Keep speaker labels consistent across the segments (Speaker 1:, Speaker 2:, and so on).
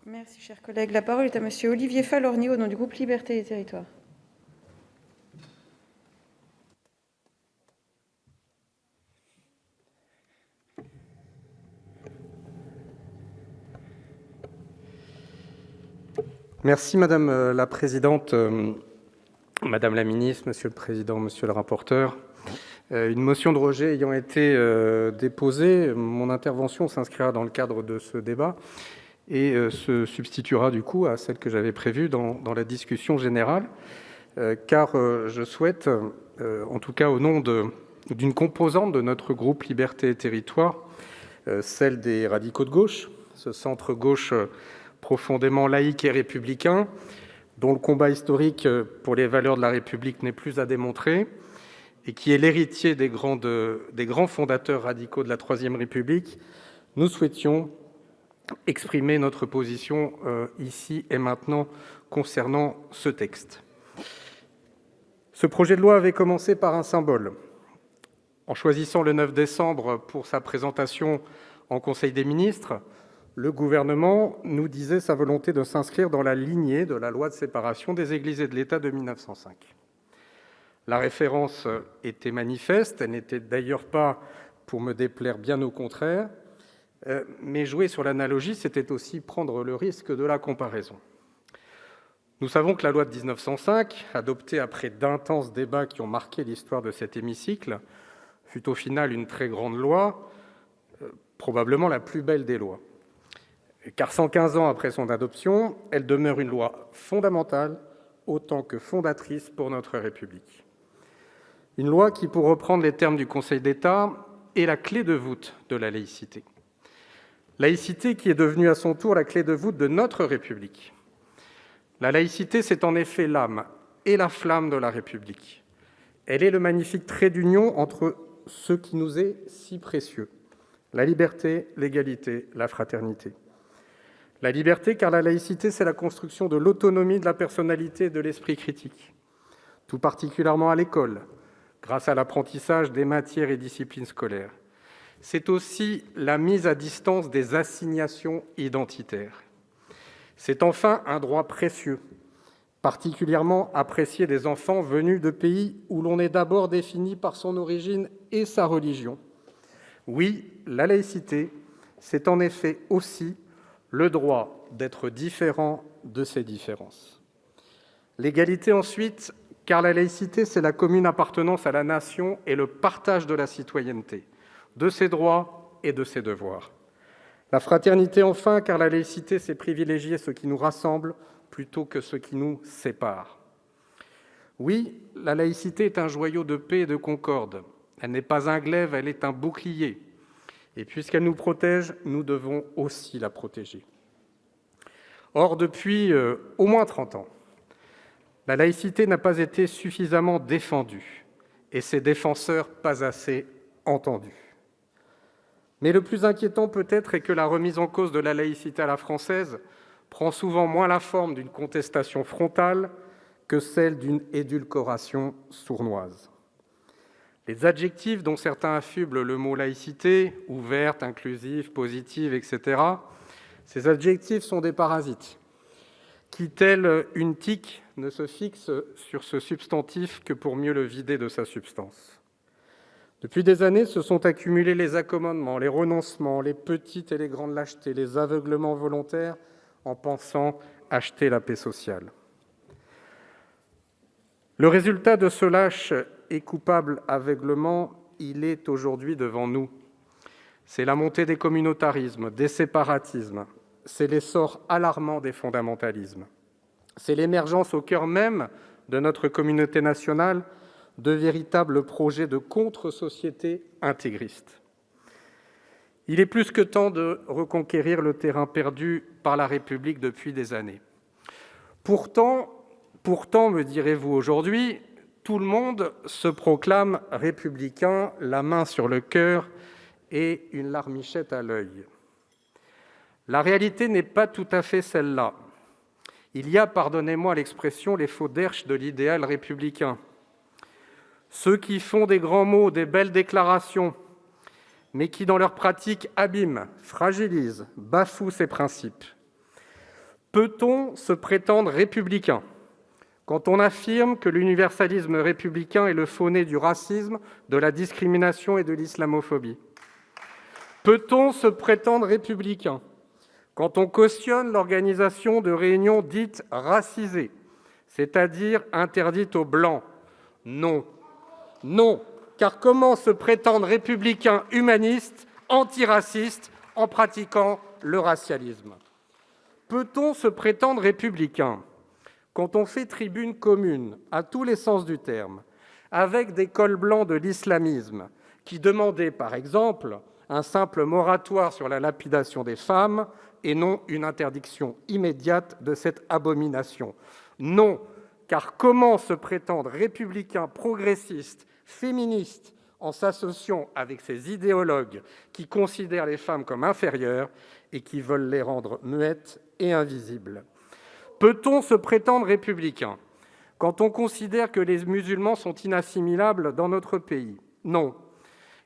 Speaker 1: Merci, cher collègue. La parole est à Monsieur Olivier Falorni, au nom du groupe Liberté et Territoires.
Speaker 2: Merci Madame la Présidente, Madame la Ministre, Monsieur le Président, Monsieur le rapporteur. Une motion de rejet ayant été déposée, mon intervention s'inscrira dans le cadre de ce débat et se substituera du coup à celle que j'avais prévue dans la discussion générale, car je souhaite, en tout cas au nom d'une composante de notre groupe Liberté et Territoires, celle des radicaux de gauche, ce centre-gauche profondément laïque et républicain, dont le combat historique pour les valeurs de la République n'est plus à démontrer, et qui est l'héritier des grands fondateurs radicaux de la Troisième République, nous souhaitions exprimer notre position ici et maintenant concernant ce texte. Ce projet de loi avait commencé par un symbole. En choisissant le 9 décembre pour sa présentation en Conseil des ministres, le gouvernement nous disait sa volonté de s'inscrire dans la lignée de la loi de séparation des Églises et de l'État de 1905. La référence était manifeste, elle n'était d'ailleurs pas pour me déplaire, bien au contraire, mais jouer sur l'analogie, c'était aussi prendre le risque de la comparaison. Nous savons que la loi de 1905, adoptée après d'intenses débats qui ont marqué l'histoire de cet hémicycle, fut au final une très grande loi, probablement la plus belle des lois. Car 115 ans après son adoption, elle demeure une loi fondamentale autant que fondatrice pour notre République. Une loi qui, pour reprendre les termes du Conseil d'État, est la clé de voûte de la laïcité. Laïcité qui est devenue à son tour la clé de voûte de notre République. La laïcité, c'est en effet l'âme et la flamme de la République. Elle est le magnifique trait d'union entre ce qui nous est si précieux, la liberté, l'égalité, la fraternité. La liberté, car la laïcité, c'est la construction de l'autonomie de la personnalité et de l'esprit critique, tout particulièrement à l'école, grâce à l'apprentissage des matières et disciplines scolaires. C'est aussi la mise à distance des assignations identitaires. C'est enfin un droit précieux, particulièrement apprécié des enfants venus de pays où l'on est d'abord défini par son origine et sa religion. Oui, la laïcité, c'est en effet aussi le droit d'être différent de ses différences. L'égalité ensuite, car la laïcité, c'est la commune appartenance à la nation et le partage de la citoyenneté, de ses droits et de ses devoirs. La fraternité enfin, car la laïcité, c'est privilégier ce qui nous rassemble plutôt que ce qui nous sépare. Oui, la laïcité est un joyau de paix et de concorde. Elle n'est pas un glaive, elle est un bouclier. Et puisqu'elle nous protège, nous devons aussi la protéger. Or, depuis au moins 30 ans, la laïcité n'a pas été suffisamment défendue et ses défenseurs pas assez entendus. Mais le plus inquiétant peut-être est que la remise en cause de la laïcité à la française prend souvent moins la forme d'une contestation frontale que celle d'une édulcoration sournoise. Les adjectifs dont certains affublent le mot laïcité, ouverte, inclusive, positive, etc., ces adjectifs sont des parasites qui, telle une tique, ne se fixent sur ce substantif que pour mieux le vider de sa substance. Depuis des années, se sont accumulés les accommodements, les renoncements, les petites et les grandes lâchetés, les aveuglements volontaires en pensant acheter la paix sociale. Le résultat de ce lâche et coupable aveuglement, il est aujourd'hui devant nous. C'est la montée des communautarismes, des séparatismes, c'est l'essor alarmant des fondamentalismes. C'est l'émergence au cœur même de notre communauté nationale de véritables projets de contre-société intégriste. Il est plus que temps de reconquérir le terrain perdu par la République depuis des années. Pourtant, me direz-vous aujourd'hui, tout le monde se proclame républicain, la main sur le cœur et une larmichette à l'œil. La réalité n'est pas tout à fait celle-là. Il y a, pardonnez-moi l'expression, les faux derches de l'idéal républicain. Ceux qui font des grands mots, des belles déclarations, mais qui, dans leur pratique, abîment, fragilisent, bafouent ces principes. Peut-on se prétendre républicain quand on affirme que l'universalisme républicain est le faux-nez du racisme, de la discrimination et de l'islamophobie ? Peut-on se prétendre républicain quand on cautionne l'organisation de réunions dites racisées, c'est-à-dire interdites aux Blancs ? Non. Non, car comment se prétendre républicain humaniste, antiraciste, en pratiquant le racialisme ? Peut-on se prétendre républicain quand on fait tribune commune, à tous les sens du terme, avec des cols blancs de l'islamisme qui demandaient, par exemple, un simple moratoire sur la lapidation des femmes et non une interdiction immédiate de cette abomination ? Non, car comment se prétendre républicain progressiste, féministe, en s'associant avec ces idéologues qui considèrent les femmes comme inférieures et qui veulent les rendre muettes et invisibles ? Peut-on se prétendre républicain quand on considère que les musulmans sont inassimilables dans notre pays ? Non,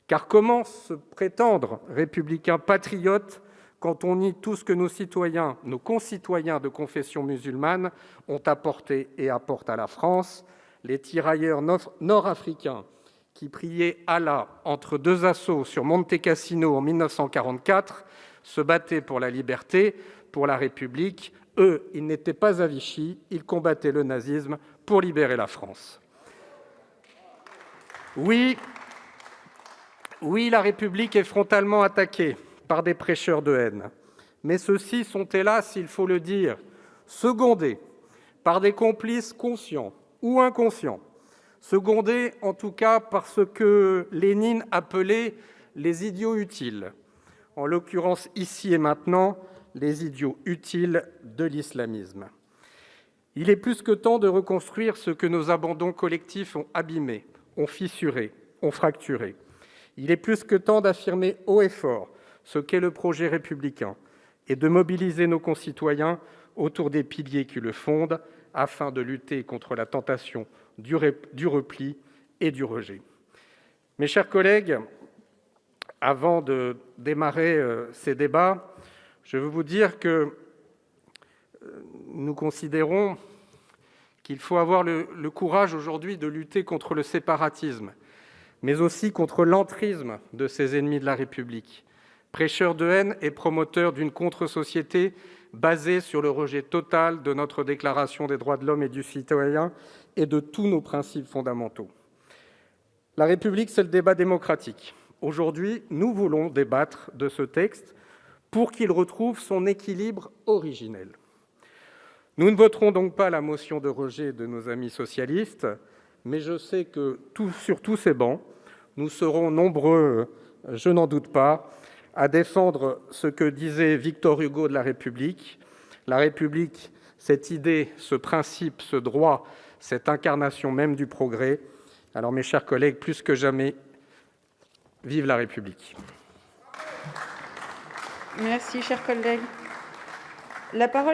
Speaker 2: car comment se prétendre républicain patriote quand on nie tout ce que nos concitoyens de confession musulmane ont apporté et apportent à la France, les tirailleurs nord-africains qui priaient Allah entre deux assauts sur Monte Cassino en 1944, se battaient pour la liberté, pour la République. Eux, ils n'étaient pas à Vichy, ils combattaient le nazisme pour libérer la France. Oui, la République est frontalement attaquée par des prêcheurs de haine, mais ceux-ci sont, hélas, il faut le dire, secondés par des complices conscients ou inconscients, secondés en tout cas par ce que Lénine appelait les idiots utiles, en l'occurrence ici et maintenant, les idiots utiles de l'islamisme. Il est plus que temps de reconstruire ce que nos abandons collectifs ont abîmé, ont fissuré, ont fracturé. Il est plus que temps d'affirmer haut et fort ce qu'est le projet républicain et de mobiliser nos concitoyens autour des piliers qui le fondent afin de lutter contre la tentation du repli et du rejet. Mes chers collègues, avant de démarrer ces débats, je veux vous dire que nous considérons qu'il faut avoir le courage aujourd'hui de lutter contre le séparatisme, mais aussi contre l'entrisme de ces ennemis de la République, prêcheurs de haine et promoteurs d'une contre-société basée sur le rejet total de notre Déclaration des droits de l'homme et du citoyen et de tous nos principes fondamentaux. La République, c'est le débat démocratique. Aujourd'hui, nous voulons débattre de ce texte pour qu'il retrouve son équilibre originel. Nous ne voterons donc pas la motion de rejet de nos amis socialistes, mais je sais que sur tous ces bancs, nous serons nombreux, je n'en doute pas, à défendre ce que disait Victor Hugo de la République. La République, cette idée, ce principe, ce droit, cette incarnation même du progrès. Alors mes chers collègues, plus que jamais, vive la République.
Speaker 1: Merci, chers collègues. La parole est